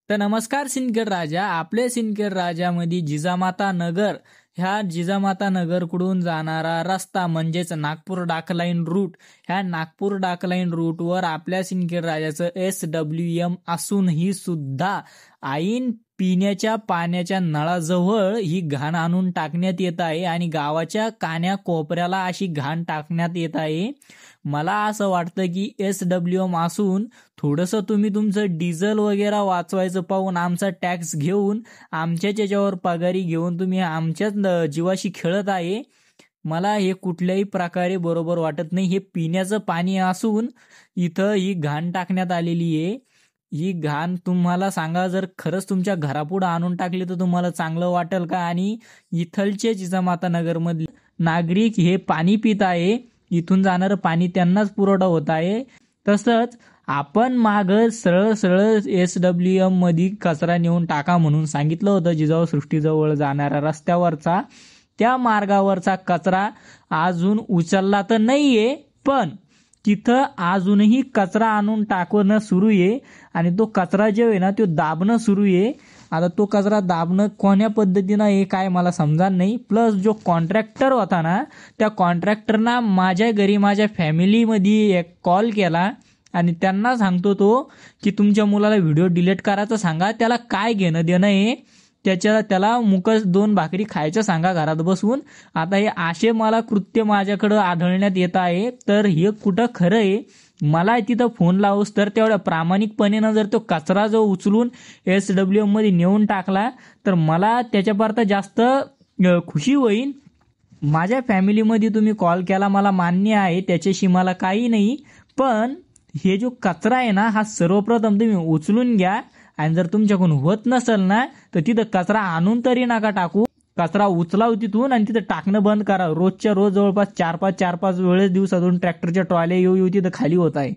तर नमस्कार सिंदखेड राजा. आपले सिंदखेड राजामध्ये जिजामाता नगर, ह्या जिजामाता नगरकडून जाणारा रस्ता म्हणजेच नागपूर डाकलाईन रूट, ह्या नागपूर डाकलाईन रूटवर आपल्या सिंदखेड राजाचं SWM असूनही सुद्धा ऐन पिण्याच्या पाण्याच्या नळाजवळ ही घाण आणून टाकण्यात येत आहे आणि गावाच्या कान्या कोपऱ्याला अशी घाण टाकण्यात येत आहे. मला असं वाटतं की SWM असून थोडंसं तुम्ही तुमचं डिझेल वगैरे वाचवायचं पाहून, आमचा टॅक्स घेऊन, आमच्याच याच्यावर पगारी घेऊन तुम्ही आमच्याच जीवाशी खेळत आहे. मला हे कुठल्याही प्रकारे बरोबर वाटत नाही. हे पिण्याचं पाणी असून इथं ही घाण टाकण्यात आलेली आहे. ही घाण तुम्हाला सांगा, जर खरंच तुमच्या घरापुढे आणून टाकली तर तुम्हाला चांगलं वाटेल का? आणि इथलचे जिजामाता नगरमधले नागरिक हे पाणी पित आहे, इथून जाणारं पाणी त्यांनाच पुरवठा होत आहे. तसंच आपण माग सरळ सरळ SWM मध्ये कचरा नेऊन टाका म्हणून सांगितलं होतं. जिजाऊ सृष्टीजवळ जाणाऱ्या रस्त्यावरचा त्या मार्गावरचा कचरा अजून उचलला तर नाहीये, पण तिथं अजूनही कचरा आणून टाकणं सुरू आहे आणि तो कचरा जो आहे ना तो दाबणं सुरू आहे. आता तो कचरा दाबणं कोण्या पद्धतीनं हे काय मला समजा नाही. प्लस जो कॉन्ट्रॅक्टर होता ना, त्या कॉन्ट्रॅक्टरना माझ्या घरी माझ्या फॅमिलीमध्ये एक कॉल केला आणि त्यांना सांगतो तो की तुमच्या मुलाला व्हिडिओ डिलीट करायचं सांगा, त्याला काय घेणं देणं आहे, त्याला मुकस 2 भाकरी खायच्या सांगा घरात बसून. आता हे असे मला कृत्य माझ्याकडे आढळण्यात येत आहे, तर हे कुठं खरं आहे? मला तिथं फोन लावूस तर तेवढ्या प्रामाणिकपणेनं जर तो कचरा जो उचलून SWM मध्ये नेऊन टाकला तर मला त्याच्यापर्यंत जास्त खुशी होईल. माझ्या फॅमिलीमध्ये तुम्ही कॉल केला मला मान्य आहे, त्याच्याशी मला काही नाही, पण हे जो कचरा आहे ना हा सर्वप्रथम तुम्ही उचलून घ्या. आणि जर तुमच्याकडून होत नसेल ना तर तिथं कचरा आणून तरी नका टाकू, कचरा उचलाव तिथून आणि तिथं टाकणं बंद करा. रोजच्या रोज जवळपास 4-5 वेळेस दिवसातून ट्रॅक्टरच्या ट्रॉल्या येऊ तिथं खाली होत आहे.